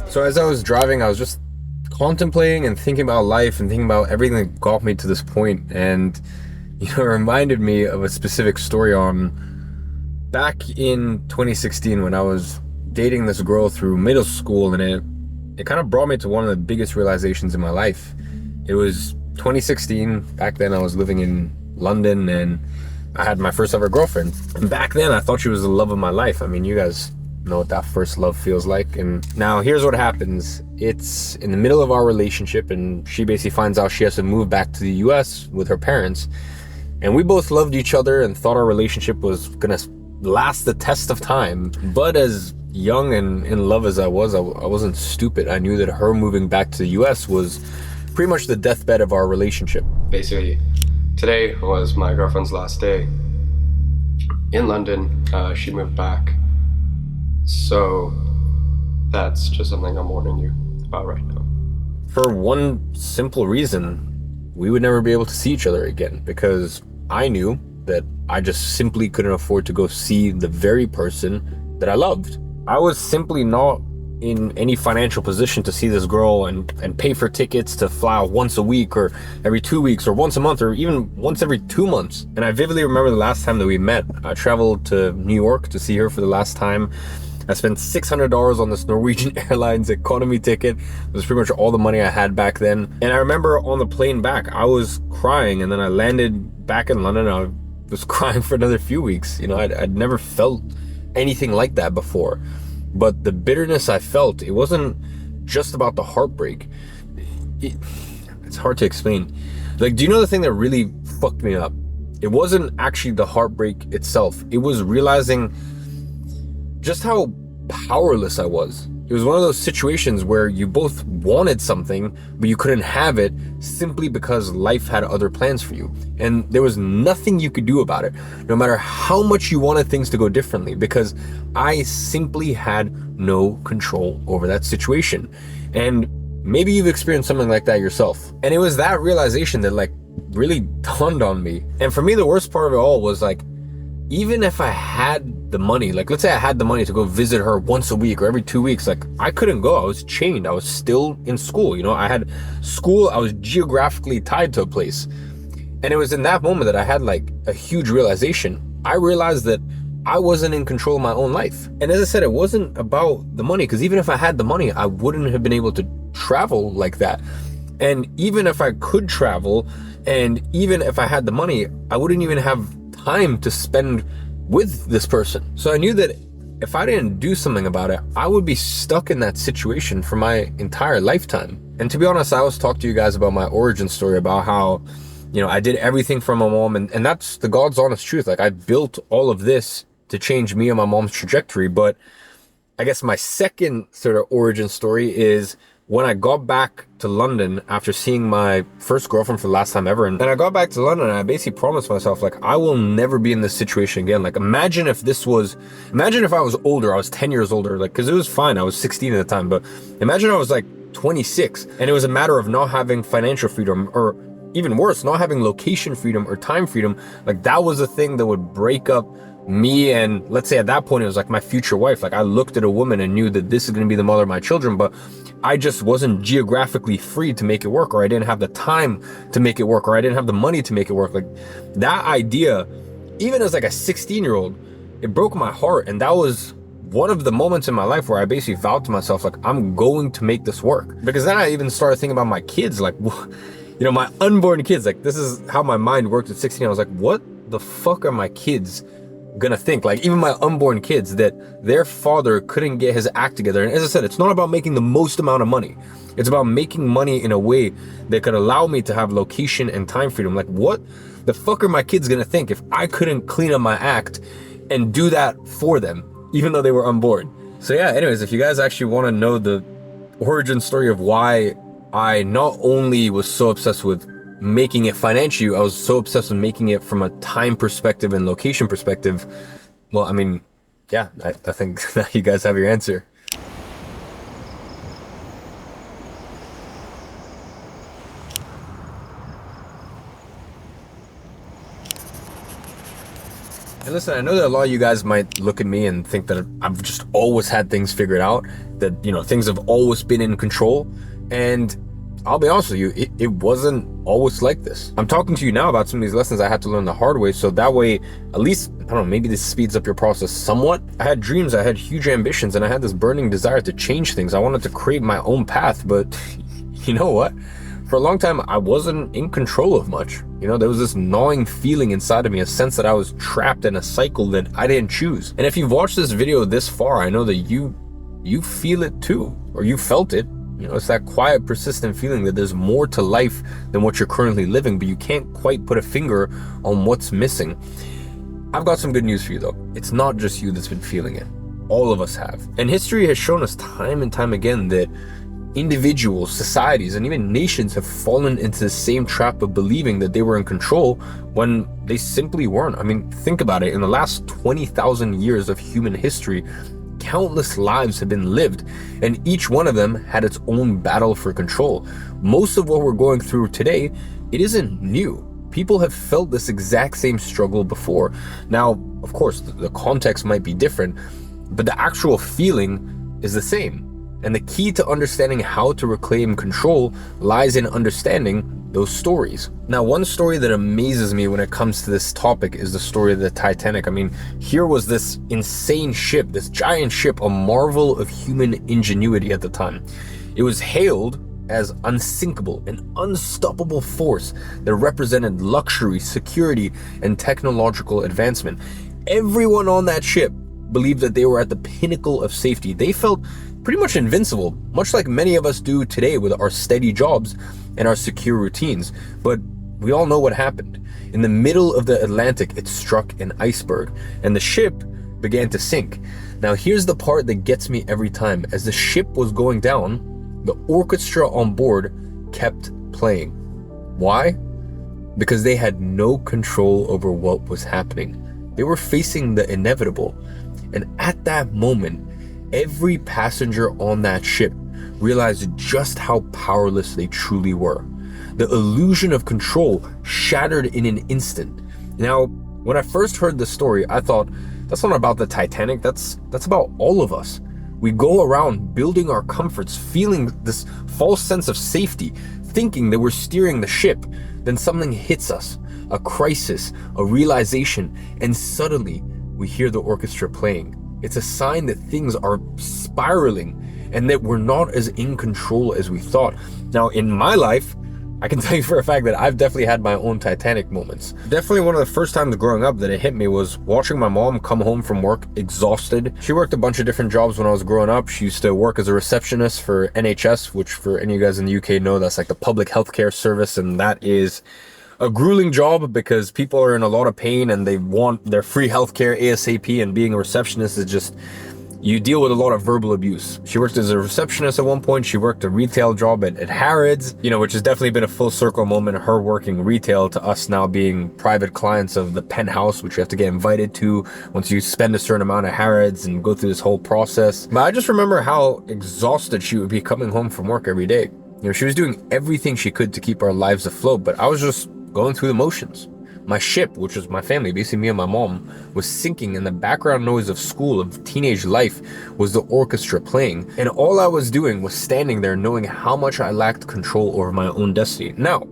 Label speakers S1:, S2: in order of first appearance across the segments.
S1: So as I was driving, I was just contemplating and thinking about life and thinking about everything that got me to this point. And, it reminded me of a specific story on back in 2016 when I was dating this girl through middle school. And it kind of brought me to one of the biggest realizations in my life. It was 2016. Back then I was living in London and I had my first ever girlfriend. And back then I thought she was the love of my life. I mean, you guys know what that first love feels like. And now here's what happens. It's in the middle of our relationship and she basically finds out she has to move back to the US with her parents. And we both loved each other and thought our relationship was gonna last the test of time. But as young and in love as I wasn't stupid. I knew that her moving back to the US was pretty much the deathbed of our relationship.
S2: Basically, today was my girlfriend's last day in London. She moved back. So that's just something I'm warning you about right now.
S1: For one simple reason, we would never be able to see each other again because I knew that I just simply couldn't afford to go see the very person that I loved. I was simply not in any financial position to see this girl and pay for tickets to fly out once a week or every 2 weeks or once a month or even once every 2 months. And I vividly remember the last time that we met. I traveled to New York to see her for the last time. I spent $600 on this Norwegian Airlines economy ticket. It was pretty much all the money I had back then. And I remember on the plane back, I was crying, and then I landed back in London. I was crying for another few weeks. I'd never felt anything like that before. But the bitterness I felt, it wasn't just about the heartbreak. It's hard to explain. Like, do you know the thing that really fucked me up? It wasn't actually the heartbreak itself. It was realizing just how powerless I was. It was one of those situations where you both wanted something, but you couldn't have it simply because life had other plans for you. And there was nothing you could do about it, no matter how much you wanted things to go differently, because I simply had no control over that situation. And maybe you've experienced something like that yourself. And it was that realization that really dawned on me. And for me, the worst part of it all was even if I had the money, let's say I had the money to go visit her once a week or every 2 weeks, I couldn't go. I was chained. I was still in school. I had school. I was geographically tied to a place. And it was in that moment that I had a huge realization. I realized that I wasn't in control of my own life. And as I said, it wasn't about the money, because even if I had the money, I wouldn't have been able to travel like that. And even if I could travel, and even if I had the money, I wouldn't even have time to spend with this person. So I knew that if I didn't do something about it, I would be stuck in that situation for my entire lifetime. And to be honest, I always talk to you guys about my origin story, about how, I did everything for my mom, and that's the God's honest truth. I built all of this to change me and my mom's trajectory. But I guess my second sort of origin story is when I got back to London after seeing my first girlfriend for the last time ever. And I got back to London and I basically promised myself, I will never be in this situation again. Imagine if I was older, I was 10 years older, because it was fine. I was 16 at the time, but imagine I was 26 and it was a matter of not having financial freedom, or even worse, not having location freedom or time freedom. That was the thing that would break up me and, let's say at that point, it was my future wife. I looked at a woman and knew that this is going to be the mother of my children, but I just wasn't geographically free to make it work, or I didn't have the time to make it work, or I didn't have the money to make it work. That idea, even as a 16-year-old, it broke my heart. And that was one of the moments in my life where I basically vowed to myself, I'm going to make this work. Because then I even started thinking about my kids, my unborn kids. This is how my mind worked at 16. I was what the fuck are my kids gonna think? Even my unborn kids, that their father couldn't get his act together. And as I said, it's not about making the most amount of money. It's about making money in a way that could allow me to have location and time freedom. What the fuck are my kids gonna think if I couldn't clean up my act and do that for them, even though they were unborn? So yeah, anyways, if you guys actually want to know the origin story of why I not only was so obsessed with making it financially, I was so obsessed with making it from a time perspective and location perspective. Well, I think that you guys have your answer. And listen, I know that a lot of you guys might look at me and think that I've just always had things figured out, that, things have always been in control. And I'll be honest with you, it wasn't always like this. I'm talking to you now about some of these lessons I had to learn the hard way, so that way, at least, I don't know, maybe this speeds up your process somewhat. I had dreams, I had huge ambitions, and I had this burning desire to change things. I wanted to create my own path, but you know what? For a long time, I wasn't in control of much. There was this gnawing feeling inside of me, a sense that I was trapped in a cycle that I didn't choose. And if you've watched this video this far, I know that you feel it too, or you felt it. It's that quiet, persistent feeling that there's more to life than what you're currently living, but you can't quite put a finger on what's missing. I've got some good news for you though. It's not just you that's been feeling it. All of us have. And history has shown us time and time again that individuals, societies, and even nations have fallen into the same trap of believing that they were in control when they simply weren't. I mean, think about it. In the last 20,000 years of human history, countless lives have been lived, and each one of them had its own battle for control. Most of what we're going through today, it isn't new. People have felt this exact same struggle before. Now, of course, the context might be different, but the actual feeling is the same. And the key to understanding how to reclaim control lies in understanding those stories. Now, one story that amazes me when it comes to this topic is the story of the Titanic. I mean, here was this insane ship, this giant ship, a marvel of human ingenuity at the time. It was hailed as unsinkable, an unstoppable force that represented luxury, security, and technological advancement. Everyone on that ship believed that they were at the pinnacle of safety. They felt pretty much invincible, much like many of us do today with our steady jobs and our secure routines. But we all know what happened. In the middle of the Atlantic, it struck an iceberg, and the ship began to sink. Now, here's the part that gets me every time. As the ship was going down, the orchestra on board kept playing. Why? Because they had no control over what was happening. They were facing the inevitable. And at that moment, every passenger on that ship realized just how powerless they truly were. The illusion of control shattered in an instant. Now, when I first heard this story, I thought, that's not about the Titanic, that's about all of us. We go around building our comforts, feeling this false sense of safety, thinking that we're steering the ship. Then something hits us, a crisis, a realization, and suddenly we hear the orchestra playing. It's a sign that things are spiraling and that we're not as in control as we thought. Now, in my life, I can tell you for a fact that I've definitely had my own Titanic moments. Definitely one of the first times growing up that it hit me was watching my mom come home from work exhausted. She worked a bunch of different jobs when I was growing up. She used to work as a receptionist for NHS, which for any of you guys in the UK know, that's like the public healthcare service, and that is a grueling job because people are in a lot of pain and they want their free healthcare ASAP, and being a receptionist is just, you deal with a lot of verbal abuse. She worked as a receptionist at one point. She worked a retail job at Harrods, which has definitely been a full circle moment, her working retail to us now being private clients of the penthouse, which you have to get invited to once you spend a certain amount at Harrods and go through this whole process. But I just remember how exhausted she would be coming home from work every day. She was doing everything she could to keep our lives afloat, but I was just going through the motions. My ship, which was my family, basically me and my mom, was sinking, and the background noise of school, of teenage life, was the orchestra playing. And all I was doing was standing there knowing how much I lacked control over my own destiny. Now,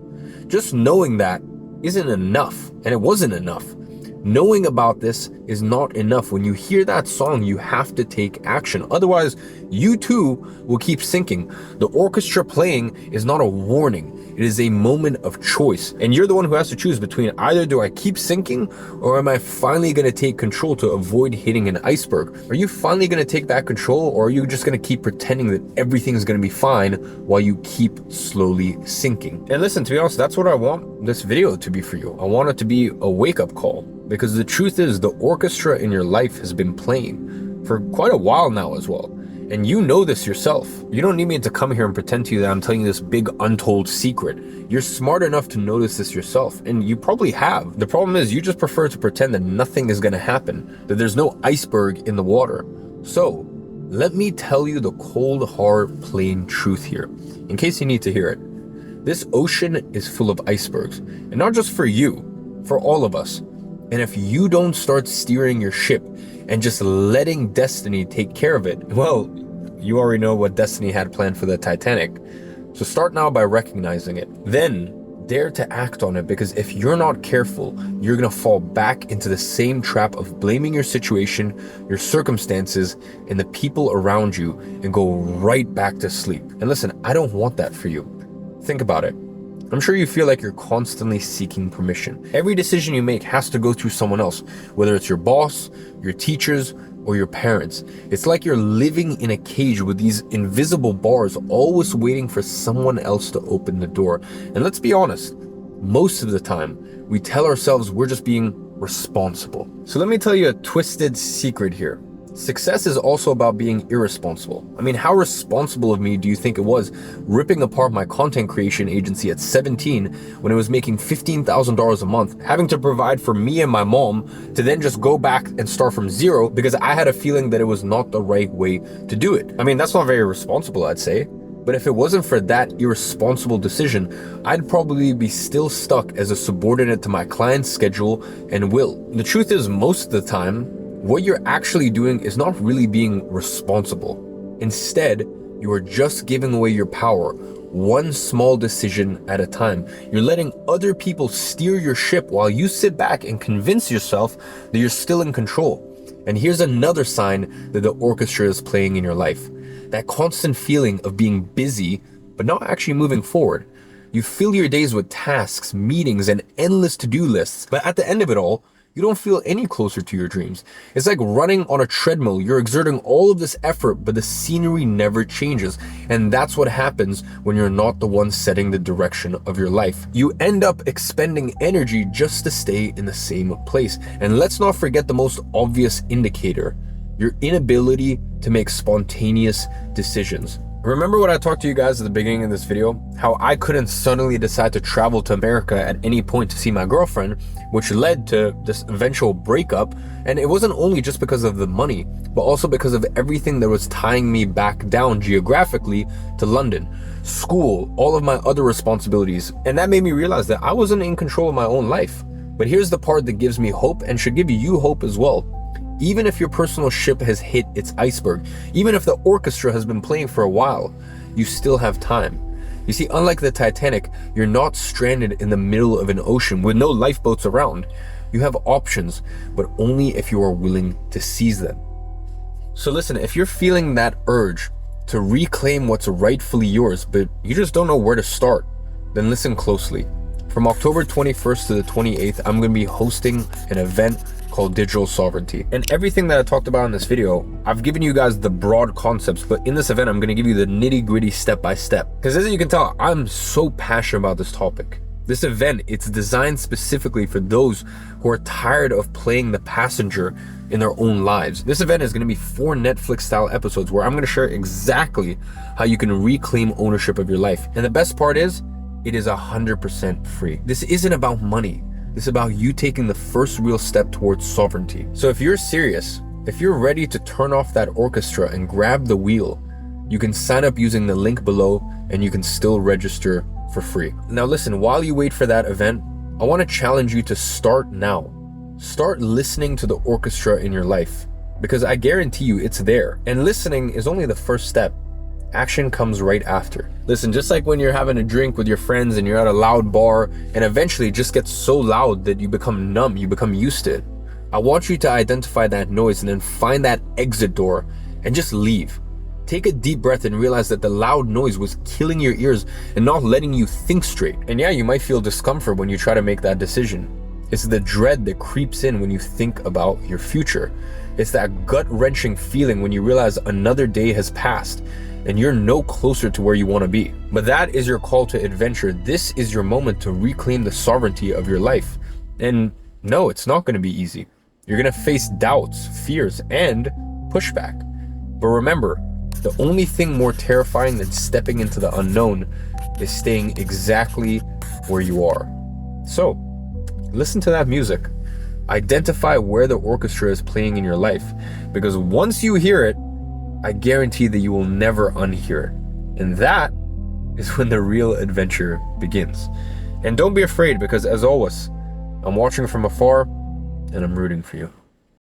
S1: just knowing that isn't enough, and it wasn't enough. Knowing about this is not enough. When you hear that song, you have to take action. Otherwise, you too will keep sinking. The orchestra playing is not a warning. It is a moment of choice. And you're the one who has to choose between either do I keep sinking or am I finally going to take control to avoid hitting an iceberg? Are you finally going to take back control, or are you just going to keep pretending that everything's going to be fine while you keep slowly sinking? And listen, to be honest, that's what I want this video to be for you. I want it to be a wake-up call, because the truth is the orchestra in your life has been playing for quite a while now as well. And you know this yourself. You don't need me to come here and pretend to you that I'm telling you this big untold secret. You're smart enough to notice this yourself, and you probably have. The problem is you just prefer to pretend that nothing is going to happen, that there's no iceberg in the water. So let me tell you the cold, hard, plain truth here, in case you need to hear it. This ocean is full of icebergs, and not just for you, for all of us. And if you don't start steering your ship and just letting destiny take care of it, well, you already know what destiny had planned for the Titanic. So start now by recognizing it. Then dare to act on it, because if you're not careful, you're gonna fall back into the same trap of blaming your situation, your circumstances, and the people around you and go right back to sleep. And listen, I don't want that for you. Think about it. I'm sure you feel like you're constantly seeking permission. Every decision you make has to go through someone else, whether it's your boss, your teachers, or your parents. It's like you're living in a cage with these invisible bars, always waiting for someone else to open the door. And let's be honest, most of the time, we tell ourselves we're just being responsible. So let me tell you a twisted secret here. Success is also about being irresponsible. I mean, how responsible of me do you think it was ripping apart my content creation agency at 17 when it was making $15,000 a month, having to provide for me and my mom, to then just go back and start from zero because I had a feeling that it was not the right way to do it. I mean, that's not very responsible, I'd say. But if it wasn't for that irresponsible decision, I'd probably be still stuck as a subordinate to my client's schedule and will. The truth is, most of the time, what you're actually doing is not really being responsible. Instead, you are just giving away your power, one small decision at a time. You're letting other people steer your ship while you sit back and convince yourself that you're still in control. And here's another sign that the orchestra is playing in your life. That constant feeling of being busy, but not actually moving forward. You fill your days with tasks, meetings, and endless to-do lists, but at the end of it all, you don't feel any closer to your dreams. It's like running on a treadmill. You're exerting all of this effort, but the scenery never changes. And that's what happens when you're not the one setting the direction of your life. You end up expending energy just to stay in the same place. And let's not forget the most obvious indicator, your inability to make spontaneous decisions. Remember what I talked to you guys at the beginning of this video? How I couldn't suddenly decide to travel to America at any point to see my girlfriend, which led to this eventual breakup. And it wasn't only just because of the money, but also because of everything that was tying me back down geographically to London, school, all of my other responsibilities. And that made me realize that I wasn't in control of my own life. But here's the part that gives me hope and should give you hope as well. Even if your personal ship has hit its iceberg, even if the orchestra has been playing for a while, you still have time. You see, unlike the Titanic, you're not stranded in the middle of an ocean with no lifeboats around. You have options, but only if you are willing to seize them. So listen, if you're feeling that urge to reclaim what's rightfully yours, but you just don't know where to start, then listen closely. From October 21st to the 28th, I'm going to be hosting an event called Digital Sovereignty. And everything that I talked about in this video, I've given you guys the broad concepts, but in this event, I'm going to give you the nitty-gritty step-by-step. Because as you can tell, I'm so passionate about this topic. This event, it's designed specifically for those who are tired of playing the passenger in their own lives. This event is going to be 4 Netflix-style episodes where I'm going to share exactly how you can reclaim ownership of your life. And the best part is, it is 100% free. This isn't about money. It's about you taking the first real step towards sovereignty. So if you're serious, if you're ready to turn off that orchestra and grab the wheel, you can sign up using the link below and you can still register for free. Now listen, while you wait for that event, I want to challenge you to start now. Start listening to the orchestra in your life, because I guarantee you it's there. And listening is only the first step. Action comes right after. Listen, just like when you're having a drink with your friends and you're at a loud bar and eventually it just gets so loud that you become numb, you become used to it. I want you to identify that noise and then find that exit door and just leave. Take a deep breath and realize that the loud noise was killing your ears and not letting you think straight. And yeah, you might feel discomfort when you try to make that decision. It's the dread that creeps in when you think about your future. It's that gut-wrenching feeling when you realize another day has passed and you're no closer to where you want to be. But that is your call to adventure. This is your moment to reclaim the sovereignty of your life. And no, it's not going to be easy. You're going to face doubts, fears, and pushback. But remember, the only thing more terrifying than stepping into the unknown is staying exactly where you are. So, listen to that music. Identify where the orchestra is playing in your life, because once you hear it, I guarantee that you will never unhear it. And that is when the real adventure begins. And don't be afraid, because as always, I'm watching from afar, and I'm rooting for you.